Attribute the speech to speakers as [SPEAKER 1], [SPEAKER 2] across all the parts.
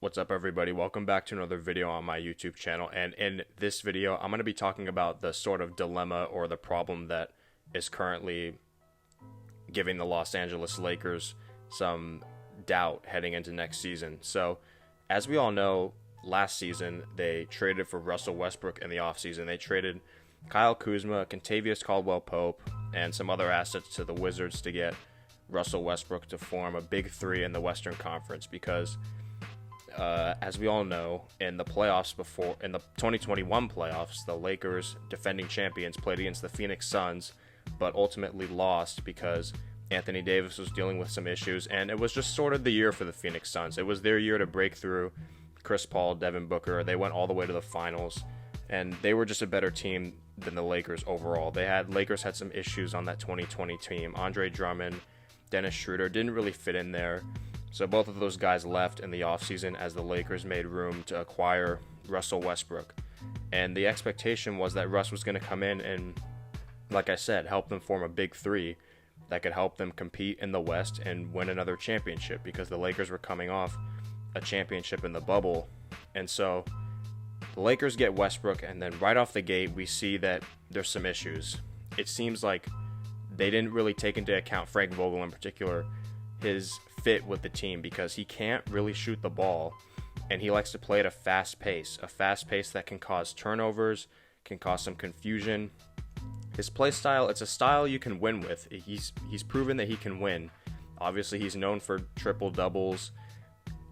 [SPEAKER 1] What's up, everybody? Welcome back to another video on my YouTube channel. And in this video, I'm going to be talking about the sort of dilemma or the problem that is currently giving the Los Angeles Lakers some doubt heading into next season. So, as we all know, last season they traded for Russell Westbrook in the offseason. They traded Kyle Kuzma, Kentavious Caldwell-Pope, and some other assets to the Wizards to get Russell Westbrook to form a big three in the Western Conference because as we all know, in the 2021 playoffs, the Lakers, defending champions, played against the Phoenix Suns, but ultimately lost because Anthony Davis was dealing with some issues, and it was just sort of the year for the Phoenix Suns. It was their year to break through. Chris Paul, Devin Booker, they went all the way to the finals, and they were just a better team than the Lakers overall. Lakers had some issues on that 2020 team. Andre Drummond, Dennis Schroeder didn't really fit in there. So both of those guys left in the offseason as the Lakers made room to acquire Russell Westbrook. And the expectation was that Russ was going to come in and, like I said, help them form a big three that could help them compete in the West and win another championship because the Lakers were coming off a championship in the bubble. And so the Lakers get Westbrook, and then right off the gate, we see that there's some issues. It seems like they didn't really take into account, Frank Vogel in particular, his fit with the team because he can't really shoot the ball and he likes to play at a fast pace that can cause turnovers, can cause some confusion. His play style, it's a style you can win with. He's proven that he can win. Obviously, he's known for triple doubles.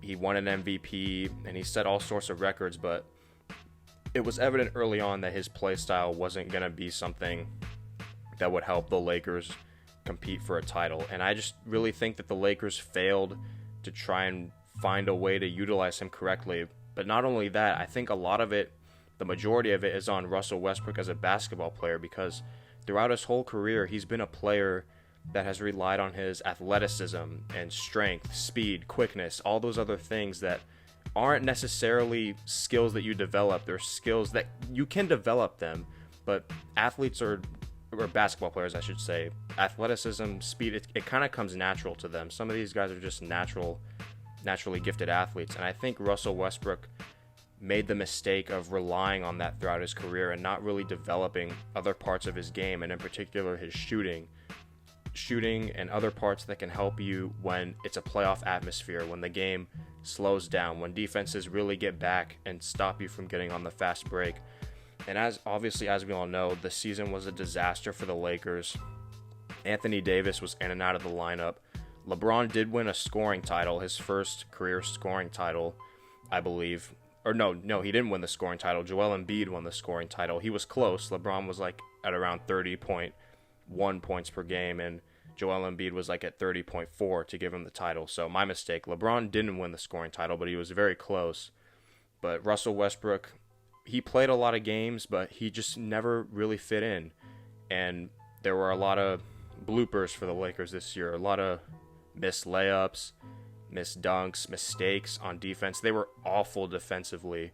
[SPEAKER 1] He won an MVP and he set all sorts of records, but it was evident early on that his play style wasn't going to be something that would help the Lakers compete for a title. And I just really think that the Lakers failed to try and find a way to utilize him correctly. But not only that, I think a lot of it, the majority of it, is on Russell Westbrook as a basketball player because throughout his whole career, he's been a player that has relied on his athleticism and strength, speed, quickness, all those other things that aren't necessarily skills that you develop. They're skills that you can develop them, but athletes or basketball players, I should say, athleticism, speed, it kind of comes natural to them. Some of these guys are just naturally gifted athletes, and I think Russell Westbrook made the mistake of relying on that throughout his career and not really developing other parts of his game, and in particular his shooting and other parts that can help you when it's a playoff atmosphere, when the game slows down, when defenses really get back and stop you from getting on the fast break. And as we all know, the season was a disaster for the Lakers. Anthony Davis was in and out of the lineup. LeBron did win a scoring title, his first career scoring title, I believe. Or no, he didn't win the scoring title. Joel Embiid won the scoring title. He was close. LeBron was like at around 30.1 points per game, and Joel Embiid was like at 30.4 to give him the title. So my mistake. LeBron didn't win the scoring title, but he was very close. But Russell Westbrook, he played a lot of games, but he just never really fit in. And there were a lot of bloopers for the Lakers this year. A lot of missed layups, missed dunks, mistakes on defense. They were awful defensively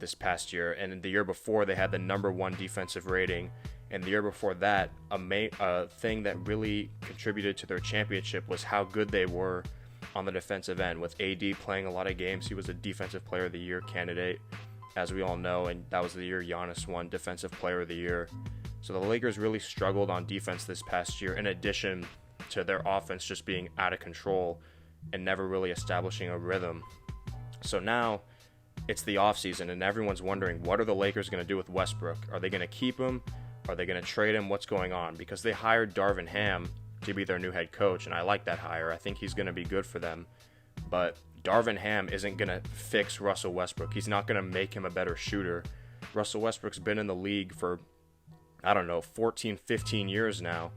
[SPEAKER 1] this past year. And the year before, they had the #1 defensive rating. And the year before that, a thing that really contributed to their championship was how good they were on the defensive end. With AD playing a lot of games, he was a Defensive Player of the Year candidate, as we all know, and that was the year Giannis won Defensive Player of the Year. So the Lakers really struggled on defense this past year, in addition to their offense just being out of control and never really establishing a rhythm. So now it's the offseason, and everyone's wondering, what are the Lakers going to do with Westbrook? Are they going to keep him? Are they going to trade him? What's going on? Because they hired Darvin Ham to be their new head coach, and I like that hire. I think he's going to be good for them. But Darvin Ham isn't going to fix Russell Westbrook. He's not going to make him a better shooter. Russell Westbrook's been in the league for, 14, 15 years now.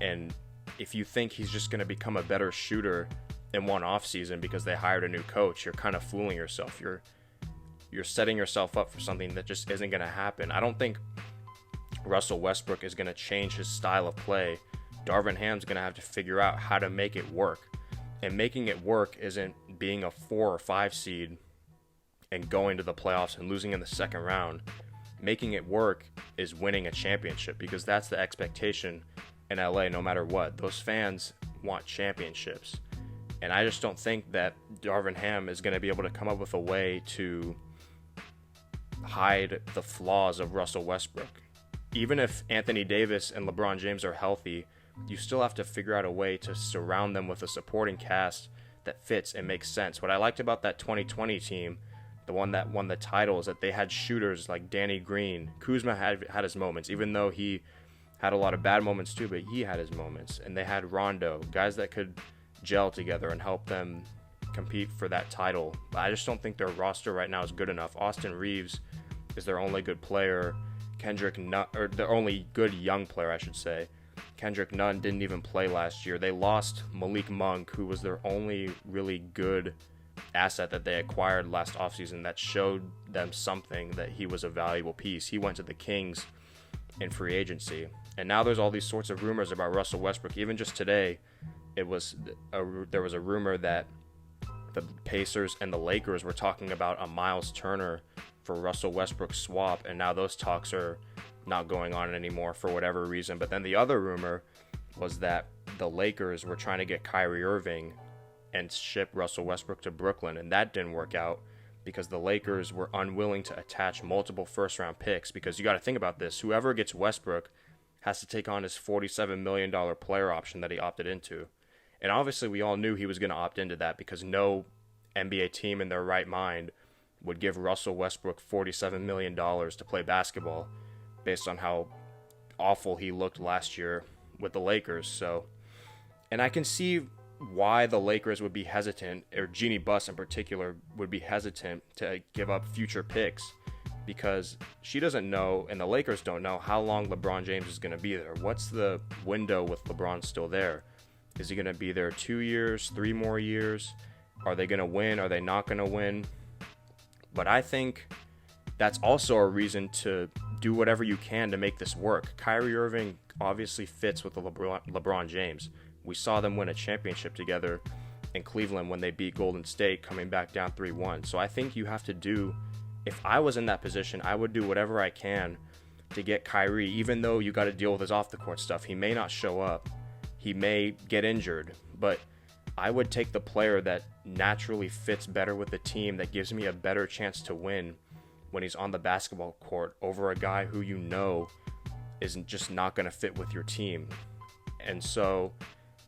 [SPEAKER 1] And if you think he's just going to become a better shooter in one offseason because they hired a new coach, you're kind of fooling yourself. You're setting yourself up for something that just isn't going to happen. I don't think Russell Westbrook is going to change his style of play. Darvin Ham's going to have to figure out how to make it work. And making it work isn't being a 4 or 5 seed and going to the playoffs and losing in the second round. Making it work is winning a championship, because that's the expectation in LA no matter what. Those fans want championships. And I just don't think that Darvin Ham is going to be able to come up with a way to hide the flaws of Russell Westbrook. Even if Anthony Davis and LeBron James are healthy, you still have to figure out a way to surround them with a supporting cast that fits and makes sense. What I liked about that 2020 team, the one that won the title, is that they had shooters like Danny Green. Kuzma had his moments, even though he had a lot of bad moments too, but he had his moments. And they had Rondo, guys that could gel together and help them compete for that title. But I just don't think their roster right now is good enough. Austin Reeves is their only good player. Kendrick Nunn, or their only good young player, I should say. Kendrick Nunn didn't even play last year. They lost Malik Monk, who was their only really good asset that they acquired last offseason that showed them something, that he was a valuable piece. He went to the Kings in free agency. And now there's all these sorts of rumors about Russell Westbrook. Even just today, there was a rumor that the Pacers and the Lakers were talking about a Miles Turner for Russell Westbrook swap, and now those talks are not going on anymore for whatever reason. But then the other rumor was that the Lakers were trying to get Kyrie Irving and ship Russell Westbrook to Brooklyn, and that didn't work out because the Lakers were unwilling to attach multiple first-round picks. Because you got to think about this: whoever gets Westbrook has to take on his $47 million player option that he opted into. And obviously we all knew he was going to opt into that, because no NBA team in their right mind would give Russell Westbrook $47 million to play basketball based on how awful he looked last year with the Lakers. So, and I can see why the Lakers would be hesitant, or Jeannie Buss in particular would be hesitant to give up future picks, because she doesn't know, and the Lakers don't know, how long LeBron James is going to be there. What's the window with LeBron still there? Is he going to be there 2 years, 3 more years? Are they going to win? Are they not going to win? But I think that's also a reason to do whatever you can to make this work. Kyrie Irving obviously fits with the LeBron James. We saw them win a championship together in Cleveland when they beat Golden State, coming back down 3-1. So I think you have to do, if I was in that position, I would do whatever I can to get Kyrie, even though you got to deal with his off-the-court stuff. He may not show up. He may get injured, but I would take the player that naturally fits better with the team, that gives me a better chance to win when he's on the basketball court, over a guy who you know isn't just not going to fit with your team. And so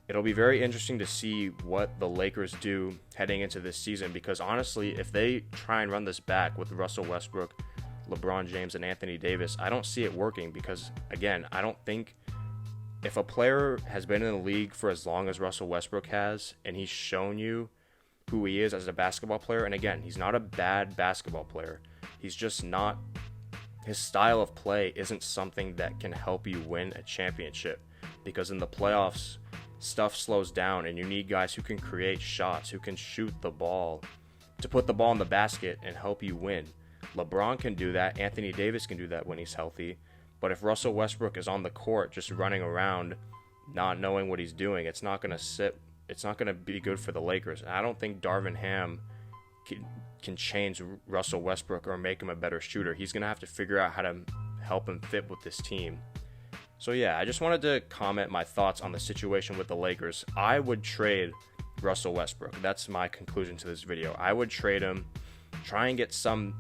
[SPEAKER 1] it'll be very interesting to see what the Lakers do heading into this season, because honestly, if they try and run this back with Russell Westbrook, LeBron James, and Anthony Davis, I don't see it working, because, again, I don't think, if a player has been in the league for as long as Russell Westbrook has, and he's shown you who he is as a basketball player, and again, he's not a bad basketball player, he's just not, his style of play isn't something that can help you win a championship, because in the playoffs, stuff slows down, and you need guys who can create shots, who can shoot the ball, to put the ball in the basket and help you win. LeBron can do that, Anthony Davis can do that when he's healthy. But if Russell Westbrook is on the court just running around, not knowing what he's doing, it's not going to be good for the Lakers. And I don't think Darvin Ham can change Russell Westbrook or make him a better shooter. He's going to have to figure out how to help him fit with this team. So yeah, I just wanted to comment my thoughts on the situation with the Lakers. I would trade Russell Westbrook. That's my conclusion to this video. I would trade him. Try and get some.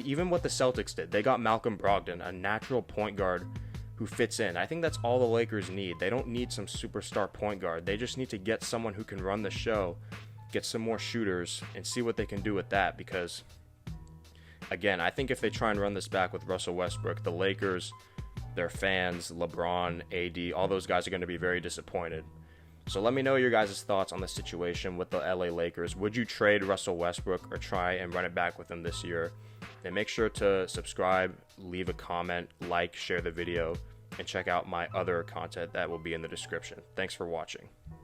[SPEAKER 1] Even what the Celtics did, they got Malcolm Brogdon, a natural point guard who fits in. I think that's all the Lakers need. They don't need some superstar point guard. They just need to get someone who can run the show, get some more shooters, and see what they can do with that. Because, again, I think if they try and run this back with Russell Westbrook, the Lakers, their fans, LeBron, AD, all those guys are going to be very disappointed. So let me know your guys' thoughts on the situation with the LA Lakers. Would you trade Russell Westbrook or try and run it back with him this year? And make sure to subscribe, leave a comment, like, share the video, and check out my other content that will be in the description. Thanks for watching.